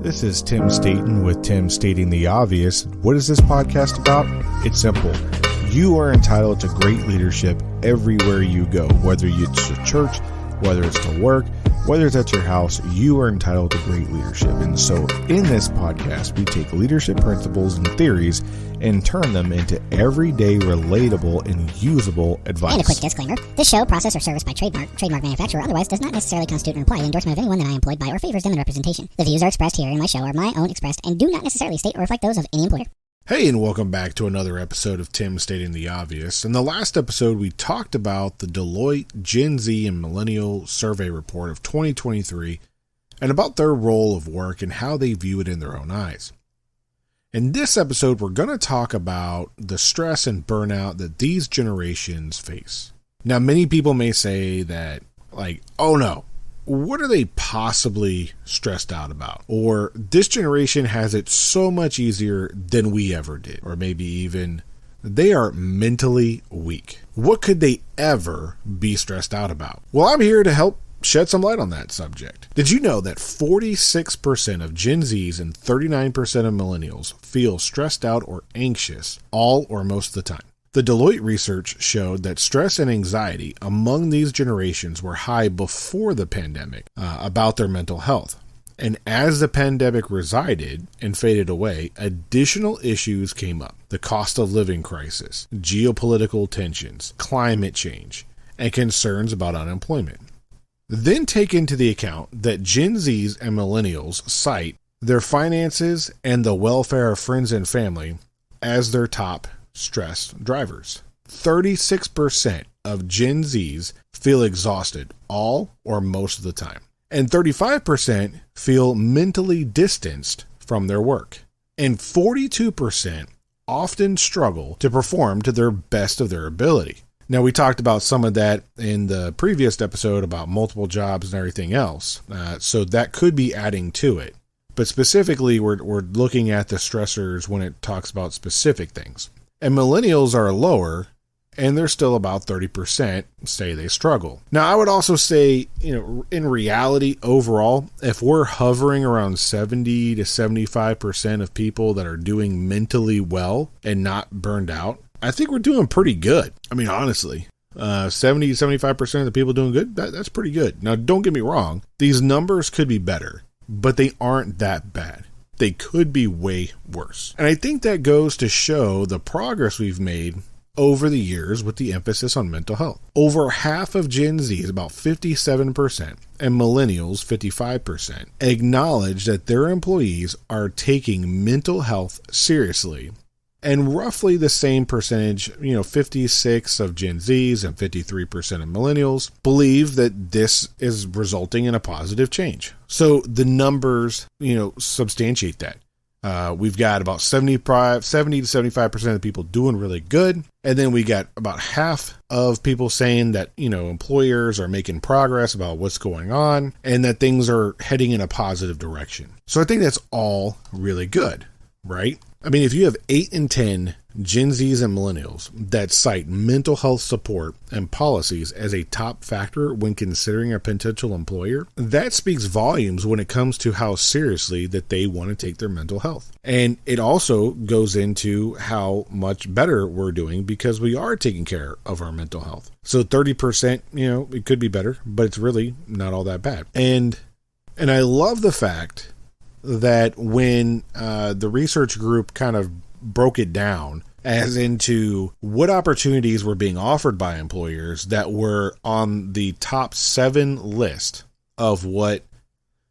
This is Tim Staten with Tim Stating the Obvious. What is this podcast about? It's simple. You are entitled to great leadership everywhere you go, whether it's to church, whether it's to work, whether it's at your house, you are entitled to great leadership. And so in this podcast, we take leadership principles and theories and turn them into everyday, relatable, and usable advice. And a quick disclaimer. This show, process, or service by trademark manufacturer, or otherwise does not necessarily constitute an implied endorsement of anyone that I employed by or favors them in representation. The views are expressed here in my show are my own expressed and do not necessarily state or reflect those of any employer. Hey, and welcome back to another episode of Tim Stating the Obvious. In the last episode, we talked about the Deloitte Gen Z and Millennial Survey Report of 2023 and about their role of work and how they view it in their own eyes. In this episode, we're going to talk about the stress and burnout that these generations face. Now, many people may say that, oh no, what are they possibly stressed out about? Or this generation has it so much easier than we ever did. Or maybe even they are mentally weak. What could they ever be stressed out about? Well, I'm here to help shed some light on that subject. Did you know that 46% of Gen Zs and 39% of millennials feel stressed out or anxious all or most of the time? The Deloitte Research showed that stress and anxiety among these generations were high before the pandemic about their mental health. And as the pandemic resided and faded away, additional issues came up. The cost of living crisis, geopolitical tensions, climate change, and concerns about unemployment. Then take into the account that Gen Zs and millennials cite their finances and the welfare of friends and family as their top stress drivers. 36% of Gen Zs feel exhausted all or most of the time. And 35% feel mentally distanced from their work. And 42% often struggle to perform to their best of their ability. Now, we talked about some of that in the previous episode about multiple jobs and everything else. So that could be adding to it. But specifically, we're looking at the stressors when it talks about specific things. And millennials are lower, and they're still about 30% say they struggle. Now, I would also say, in reality, overall, if we're hovering around 70 to 75% of people that are doing mentally well and not burned out, I think we're doing pretty good. I mean, honestly, 70 to 75% of the people doing good, that's pretty good. Now, don't get me wrong. These numbers could be better, but they aren't that bad. They could be way worse. And I think that goes to show the progress we've made over the years with the emphasis on mental health. Over half of Gen Z, about 57%, and millennials, 55%, acknowledge that their employees are taking mental health seriously. And roughly the same percentage, 56 of Gen Zs and 53% of millennials believe that this is resulting in a positive change. So the numbers, substantiate that. We've got about 70 to 75% of the people doing really good. And then we got about half of people saying that, employers are making progress about what's going on and that things are heading in a positive direction. So I think that's all really good, right? I mean, if you have 8 in 10 Gen Zs and millennials that cite mental health support and policies as a top factor when considering a potential employer, that speaks volumes when it comes to how seriously that they want to take their mental health. And it also goes into how much better we're doing because we are taking care of our mental health. So 30%, it could be better, but it's really not all that bad. And I love the fact that when the research group kind of broke it down as into what opportunities were being offered by employers that were on the top 7 list of what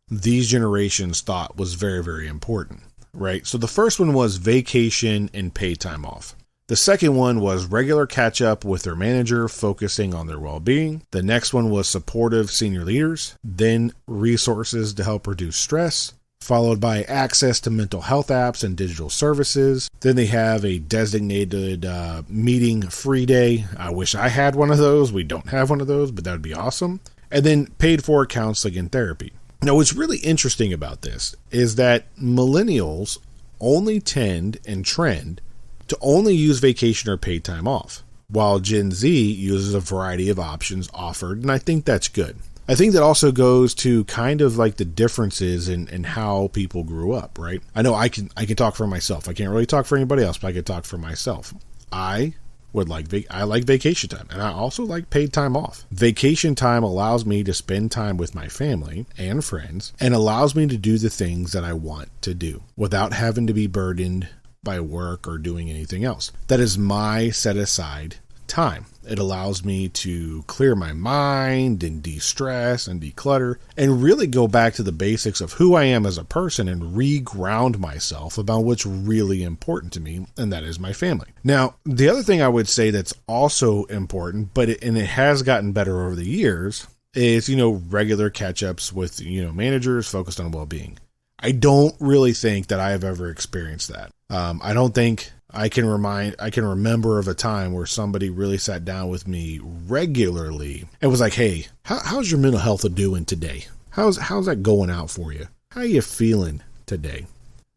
these generations thought was very, very important, right? So the first one was vacation and paid time off. The second one was regular catch up with their manager, focusing on their well-being. The next one was supportive senior leaders, then resources to help reduce stress, followed by access to mental health apps and digital services. Then they have a designated meeting free day. I wish I had one of those. We don't have one of those, but that would be awesome. And then paid for counseling and therapy. Now, what's really interesting about this is that millennials only tend and trend to only use vacation or paid time off, while Gen Z uses a variety of options offered, and I think that's good. I think that also goes to kind of like the differences in how people grew up, right? I know I can talk for myself. I can't really talk for anybody else, but I can talk for myself. I like vacation time, and I also like paid time off. Vacation time allows me to spend time with my family and friends, and allows me to do the things that I want to do without having to be burdened by work or doing anything else. That is my set aside time. It allows me to clear my mind and de-stress and declutter and really go back to the basics of who I am as a person and re-ground myself about what's really important to me, and that is my family. Now, the other thing I would say that's also important, it has gotten better over the years, is, regular catch-ups with, managers focused on well-being. I don't really think that I have ever experienced that. I don't think I can remember of a time where somebody really sat down with me regularly and was like, hey, how's your mental health doing today? How's that going out for you? How are you feeling today?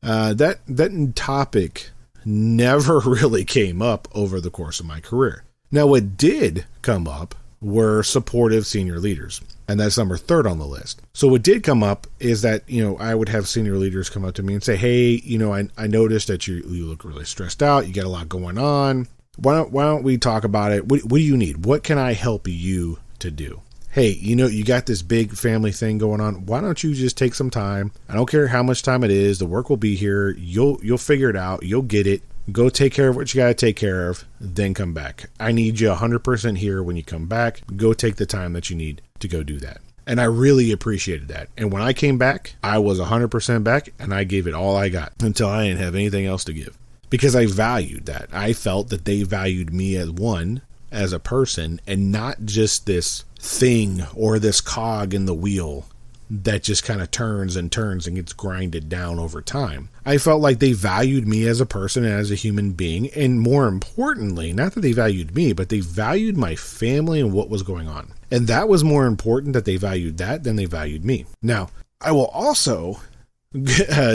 That topic never really came up over the course of my career. Now, what did come up were supportive senior leaders, and that's number 3 on the list. So what did come up is that, I would have senior leaders come up to me and say, hey, I noticed that you look really stressed out. You got a lot going on. Why don't we talk about it? What do you need? What can I help you to do? Hey, you got this big family thing going on. Why don't you just take some time? I don't care how much time it is. The work will be here. You'll figure it out. You'll get it. Go take care of what you got to take care of, then come back. I need you 100% here when you come back. Go take the time that you need to go do that. And I really appreciated that. And when I came back, I was 100% back, and I gave it all I got until I didn't have anything else to give. Because I valued that. I felt that they valued me as a person, and not just this thing or this cog in the wheel that just kind of turns and gets grinded down over time. I felt like they valued me as a person and as a human being, and more importantly, not that they valued me, but they valued my family and what was going on. And that was more important, that they valued that than they valued me. Now, I will also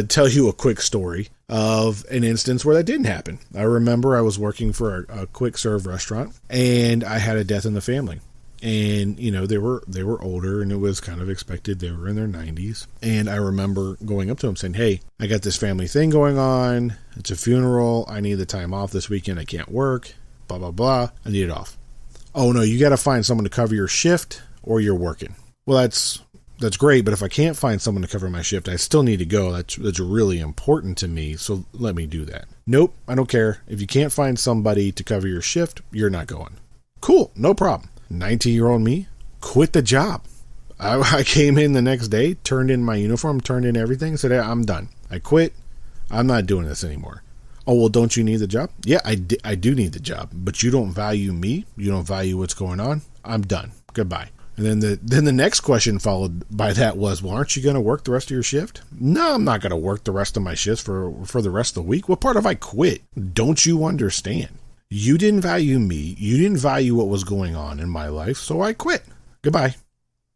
tell you a quick story of an instance where that didn't happen. I remember I was working for a quick serve restaurant, and I had a death in the family. And, they were older, and it was kind of expected. They were in their 90s. And I remember going up to them saying, hey, I got this family thing going on. It's a funeral. I need the time off this weekend. I can't work. Blah, blah, blah. I need it off. Oh, no, you got to find someone to cover your shift, or you're working. Well, that's great. But if I can't find someone to cover my shift, I still need to go. That's really important to me. So let me do that. Nope, I don't care. If you can't find somebody to cover your shift, you're not going. Cool. No problem. 19-year-old me quit the job. I came in the next day, turned in my uniform, turned in everything, said, hey, I'm done. I quit. I'm not doing this anymore. Oh, well, don't you need the job? Yeah, I do need the job, but you don't value me. You don't value what's going on. I'm done. Goodbye. And then the next question followed by that was, well, aren't you going to work the rest of your shift? No, I'm not going to work the rest of my shifts for the rest of the week. What part of I quit? Don't you understand? You didn't value me. You didn't value what was going on in my life, so I quit. Goodbye.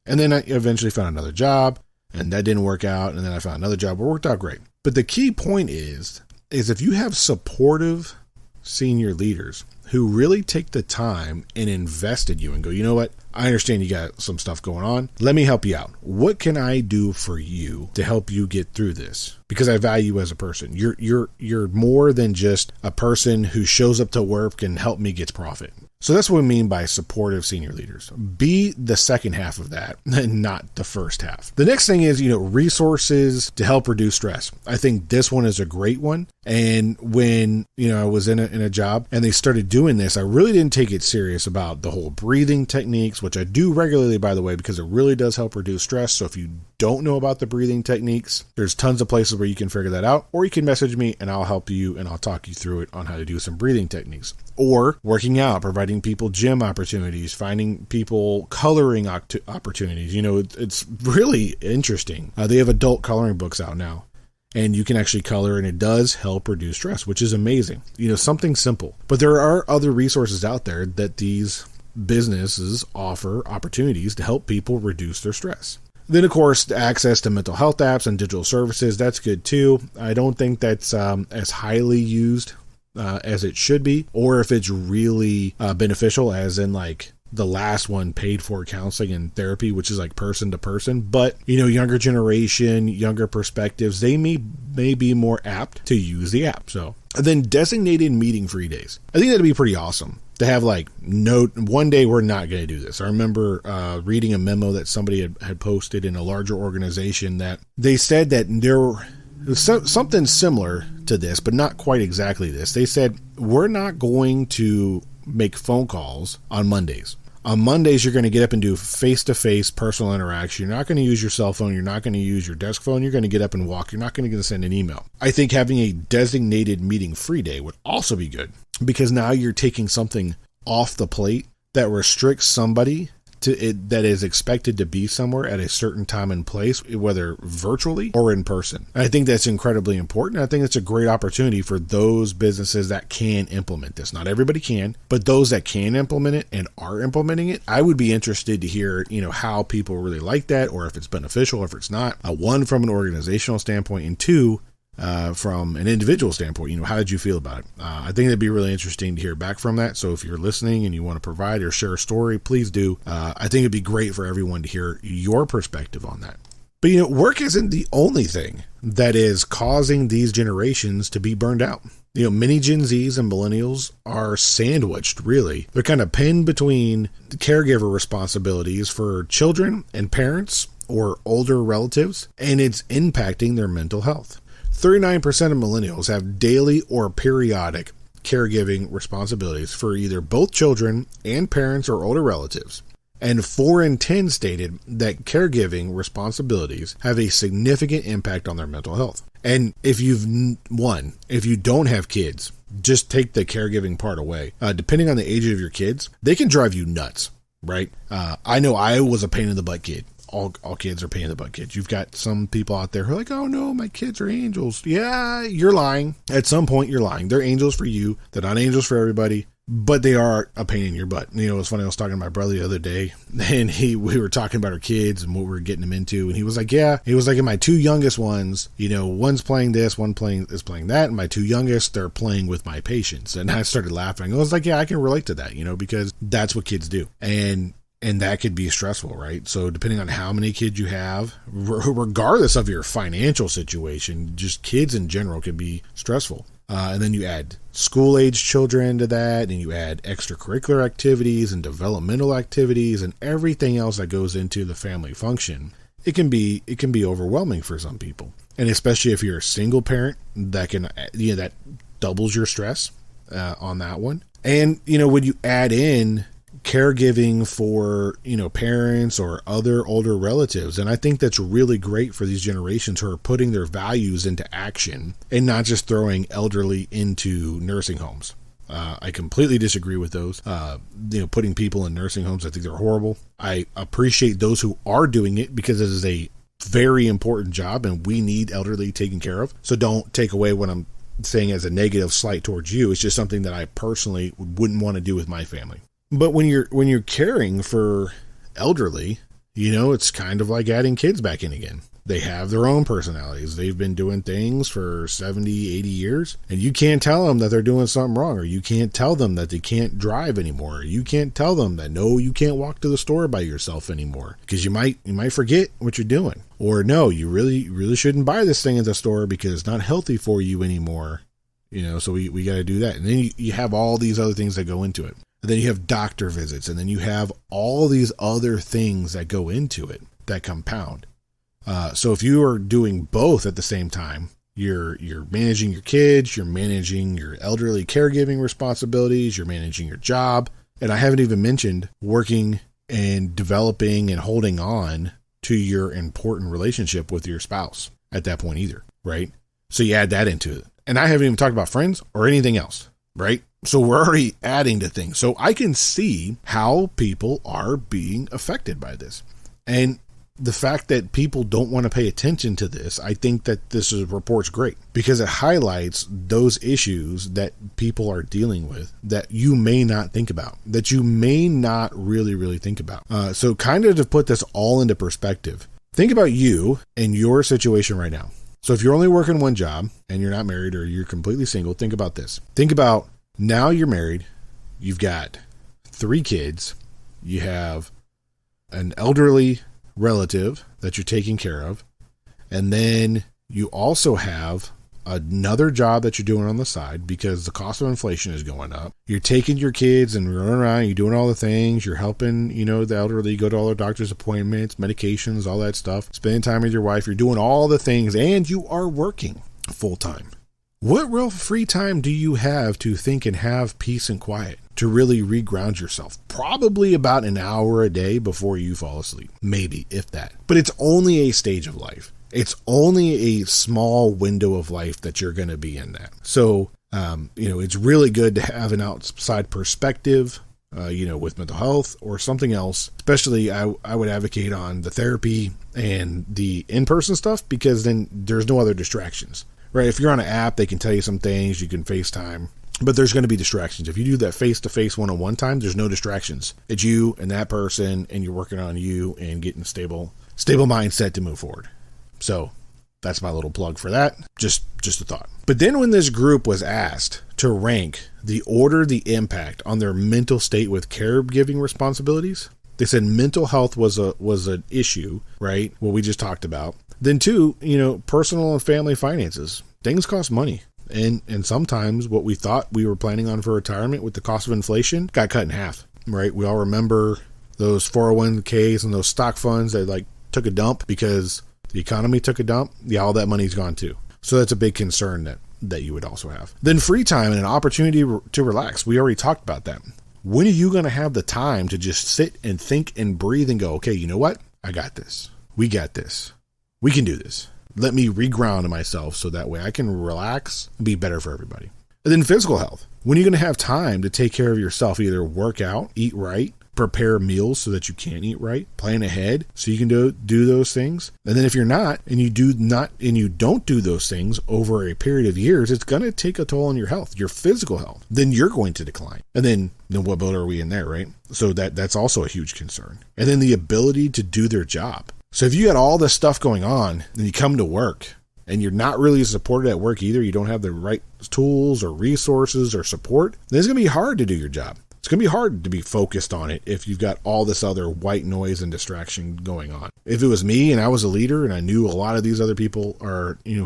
And then I eventually found another job, and that didn't work out. And then I found another job. It worked out great. But the key point is if you have supportive senior leaders who really take the time and invest in you and go, you know what? I understand you got some stuff going on. Let me help you out. What can I do for you to help you get through this? Because I value you as a person. You're more than just a person who shows up to work and help me get profit. So that's what we mean by supportive senior leaders. Be the second half of that and not the first half. The next thing is, resources to help reduce stress. I think this one is a great one. And when, I was in a job and they started doing this, I really didn't take it serious about the whole breathing techniques, which I do regularly, by the way, because it really does help reduce stress. So if you don't know about the breathing techniques, there's tons of places where you can figure that out, or you can message me and I'll help you and I'll talk you through it on how to do some breathing techniques. Or working out, providing people gym opportunities, finding people coloring opportunities. It's really interesting. They have adult coloring books out now, and you can actually color, and it does help reduce stress, which is amazing. Something simple. But there are other resources out there that these businesses offer opportunities to help people reduce their stress. Then, of course, access to mental health apps and digital services, that's good too. I don't think that's as highly used as it should be, or if it's really beneficial, as in like the last one paid for counseling and therapy, which is like person to person. But, younger generation, younger perspectives, they may be more apt to use the app. So, and then designated meeting free days. I think that'd be pretty awesome to have one day we're not going to do this. I remember reading a memo that somebody had posted in a larger organization that they said that there was something similar to this, but not quite exactly this. They said, we're not going to make phone calls on Mondays. On Mondays, you're going to get up and do face-to-face personal interaction. You're not going to use your cell phone. You're not going to use your desk phone. You're going to get up and walk. You're not going to send an email. I think having a designated meeting free day would also be good, because now you're taking something off the plate that restricts somebody that is expected to be somewhere at a certain time and place, whether virtually or in person. And I think that's incredibly important. I think it's a great opportunity for those businesses that can implement this. Not everybody can, but those that can implement it and are implementing it, I would be interested to hear, how people really like that, or if it's beneficial, or if it's not. One, from an organizational standpoint, and two, from an individual standpoint, how did you feel about it? I think it'd be really interesting to hear back from that. So if you're listening and you want to provide or share a story, please do. I think it'd be great for everyone to hear your perspective on that. But, work isn't the only thing that is causing these generations to be burned out. Many Gen Zs and Millennials are sandwiched, really. They're kind of pinned between caregiver responsibilities for children and parents or older relatives, and it's impacting their mental health. 39% of millennials have daily or periodic caregiving responsibilities for either both children and parents or older relatives. And 4 in 10 stated that caregiving responsibilities have a significant impact on their mental health. And if you don't have kids, just take the caregiving part away. Depending on the age of your kids, they can drive you nuts, right? I know I was a pain in the butt kid. All kids are pain in the butt kids. You've got some people out there who are like, oh no, my kids are angels. Yeah, you're lying. At some point, you're lying. They're angels for you. They're not angels for everybody, but they are a pain in your butt. It was funny. I was talking to my brother the other day, and we were talking about our kids and what we were getting them into. And he was like, and my 2 youngest ones, one's playing this, one is playing that. And my 2 youngest, they're playing with my patients. And I started laughing. I was like, I can relate to that, because that's what kids do. And that could be stressful, right? So depending on how many kids you have, regardless of your financial situation, just kids in general can be stressful. And then you add school-age children to that, and you add extracurricular activities and developmental activities and everything else that goes into the family function. It can be overwhelming for some people. And especially if you're a single parent, that can, that doubles your stress on that one. And, when you add in caregiving for, parents or other older relatives. And I think that's really great for these generations who are putting their values into action and not just throwing elderly into nursing homes. I completely disagree with those. Putting people in nursing homes, I think they're horrible. I appreciate those who are doing it because it is a very important job and we need elderly taken care of. So don't take away what I'm saying as a negative slight towards you. It's just something that I personally wouldn't want to do with my family. But when you're caring for elderly, it's kind of like adding kids back in again. They have their own personalities. They've been doing things for 70, 80 years, and you can't tell them that they're doing something wrong, or you can't tell them that they can't drive anymore. Or you can't tell them that, no, you can't walk to the store by yourself anymore, because you might forget what you're doing. Or no, you really shouldn't buy this thing at the store because it's not healthy for you anymore. So we got to do that. And then you have all these other things that go into it. And then you have doctor visits, and then you have all these other things that go into it that compound. So if you are doing both at the same time, you're managing your kids, you're managing your elderly caregiving responsibilities, you're managing your job. And I haven't even mentioned working and developing and holding on to your important relationship with your spouse at that point either, right? So you add that into it. And I haven't even talked about friends or anything else, right? So we're already adding to things. So I can see how people are being affected by this. And the fact that people don't want to pay attention to this, I think that this report's great because it highlights those issues that people are dealing with that you may not think about, that you may not really think about. So kind of to put this all into perspective, think about you and your situation right now. So if you're only working one job and you're not married or you're completely single, think about this. Think about now you're married, you've got 3 kids, You have an elderly relative that you're taking care of. And then you also have another job that you're doing on the side because the cost of inflation is going up. You're taking your kids and running around, you're doing all the things, you're helping, the elderly go to all their doctor's appointments, medications, all that stuff, spending time with your wife, you're doing all the things, and you are working full time. What real free time do you have to think and have peace and quiet, to really reground yourself? Probably about an hour a day before you fall asleep, maybe, if that. But it's only a stage of life. It's only a small window of life that you're going to be in that. So, it's really good to have an outside perspective, with mental health or something else. Especially, I would advocate on the therapy and the in-person stuff, because then there's no other distractions, right? If you're on an app, they can tell you some things, you can FaceTime, but there's going to be distractions. If you do that face-to-face one-on-one time, there's no distractions. It's you and that person, and you're working on you and getting stable mindset to move forward. So that's my little plug for that. Just a thought. But then when this group was asked to rank the impact on their mental state with caregiving responsibilities, they said mental health was an issue, right? What we just talked about. Then two, personal and family finances. Things cost money. And sometimes what we thought we were planning on for retirement with the cost of inflation got cut in half, right? We all remember those 401ks and those stock funds that took a dump because the economy took a dump. Yeah, all that money's gone too. So that's a big concern that you would also have. Then free time and an opportunity to relax. We already talked about that. When are you going to have the time to just sit and think and breathe and go, okay, you know what? I got this. We got this. We can do this. Let me reground myself so that way I can relax and be better for everybody. And then physical health. When are you going to have time to take care of yourself? Either work out, eat right, prepare meals so that you can eat right, plan ahead so you can do those things. And then if you're not, and you don't do those things over a period of years, it's going to take a toll on your health, your physical health. Then you're going to decline. And then what boat are we in there, right? So that's also a huge concern. And then the ability to do their job. So if you got all this stuff going on and you come to work and you're not really supported at work either, you don't have the right tools or resources or support, then it's going to be hard to do your job. It's going to be hard to be focused on it if you've got all this other white noise and distraction going on. If it was me and I was a leader and I knew a lot of these other people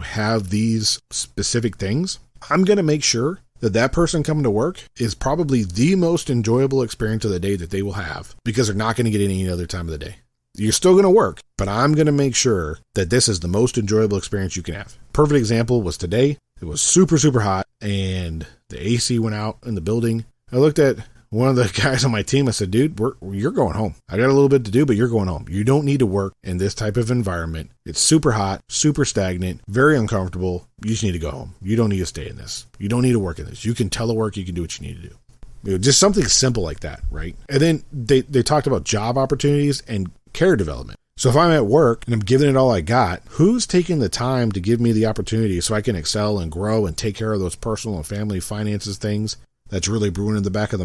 have these specific things, I'm going to make sure that person coming to work is probably the most enjoyable experience of the day that they will have, because they're not going to get any other time of the day. You're still going to work, but I'm going to make sure that this is the most enjoyable experience you can have. Perfect example was today. It was super, super hot and the AC went out in the building. I looked at one of the guys on my team. I said, dude, you're going home. I got a little bit to do, but you're going home. You don't need to work in this type of environment. It's super hot, super stagnant, very uncomfortable. You just need to go home. You don't need to stay in this. You don't need to work in this. You can telework. You can do what you need to do. Just something simple like that, right? And then they talked about job opportunities and care development. So if I'm at work and I'm giving it all I got, who's taking the time to give me the opportunity so I can excel and grow and take care of those personal and family finances things that's really brewing in the back of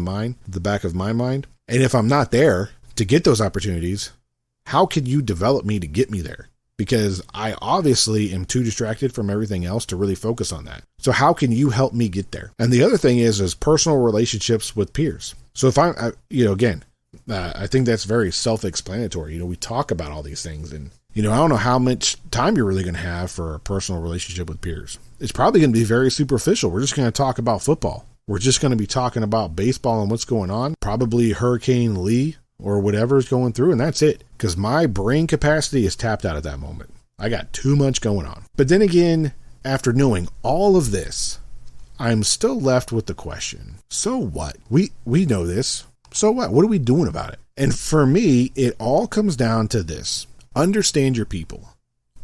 my mind? And if I'm not there to get those opportunities, how can you develop me to get me there? Because I obviously am too distracted from everything else to really focus on that. So how can you help me get there? And the other thing is personal relationships with peers. So if I think that's very self-explanatory. We talk about all these things and, I don't know how much time you're really going to have for a personal relationship with peers. It's probably going to be very superficial. We're just going to talk about football. We're just going to be talking about baseball and what's going on. Probably Hurricane Lee or whatever is going through, and that's it. Because my brain capacity is tapped out at that moment. I got too much going on. But then again, after knowing all of this, I'm still left with the question, so what? We know this. So what? What are we doing about it? And for me, it all comes down to this. Understand your people.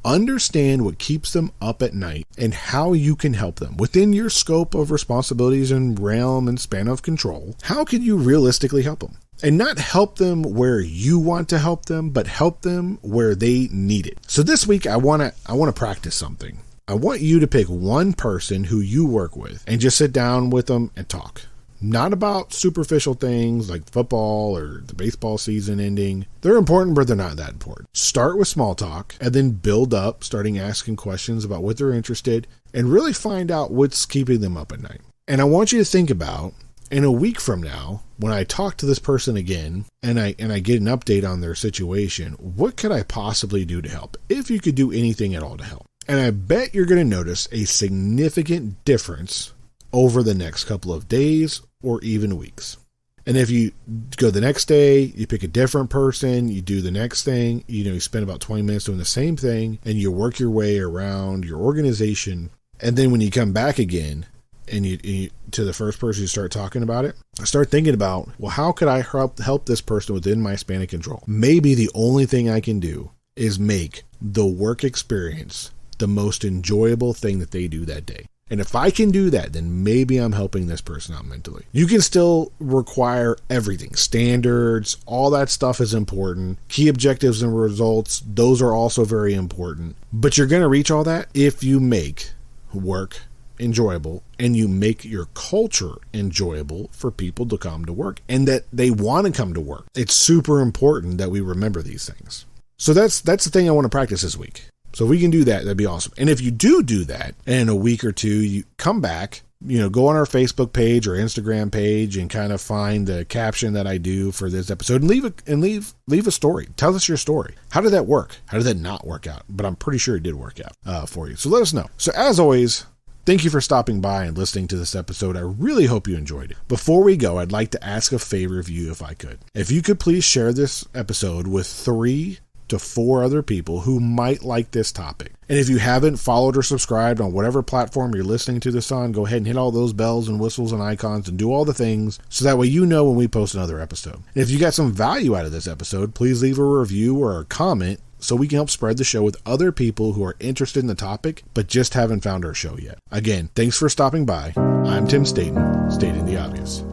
Understand what keeps them up at night and how you can help them within your scope of responsibilities and realm and span of control. How can you realistically help them? And not help them where you want to help them, but help them where they need it. So this week, I want to practice something. I want you to pick one person who you work with and just sit down with them and talk. Not about superficial things like football or the baseball season ending. They're important, but they're not that important. Start with small talk and then build up, starting asking questions about what they're interested in, and really find out what's keeping them up at night. And I want you to think about in a week from now, when I talk to this person again and I get an update on their situation, what could I possibly do to help? If you could do anything at all to help. And I bet you're going to notice a significant difference over the next couple of days or even weeks. And if you go the next day, you pick a different person, you do the next thing, you spend about 20 minutes doing the same thing, and you work your way around your organization. And then when you come back again, and you to the first person you start talking about it, I start thinking about, well, how could I help this person within my span of control? Maybe the only thing I can do is make the work experience the most enjoyable thing that they do that day. And if I can do that, then maybe I'm helping this person out mentally. You can still require everything. Standards, all that stuff is important. Key objectives and results, those are also very important. But you're going to reach all that if you make work enjoyable and you make your culture enjoyable for people to come to work and that they want to come to work. It's super important that we remember these things. So that's the thing I want to practice this week. So if we can do that, that'd be awesome. And if you do that, and in a week or two, you come back, go on our Facebook page or Instagram page and kind of find the caption that I do for this episode and leave a story. Tell us your story. How did that work? How did that not work out? But I'm pretty sure it did work out for you. So let us know. So as always, thank you for stopping by and listening to this episode. I really hope you enjoyed it. Before we go, I'd like to ask a favor of you if I could. If you could please share this episode with 3 to 4 other people who might like this topic. And if you haven't followed or subscribed on whatever platform you're listening to this on, go ahead and hit all those bells and whistles and icons and do all the things so that way you know when we post another episode. And if you got some value out of this episode, please leave a review or a comment so we can help spread the show with other people who are interested in the topic but just haven't found our show yet. Again, thanks for stopping by. I'm Tim Staten, stating the obvious.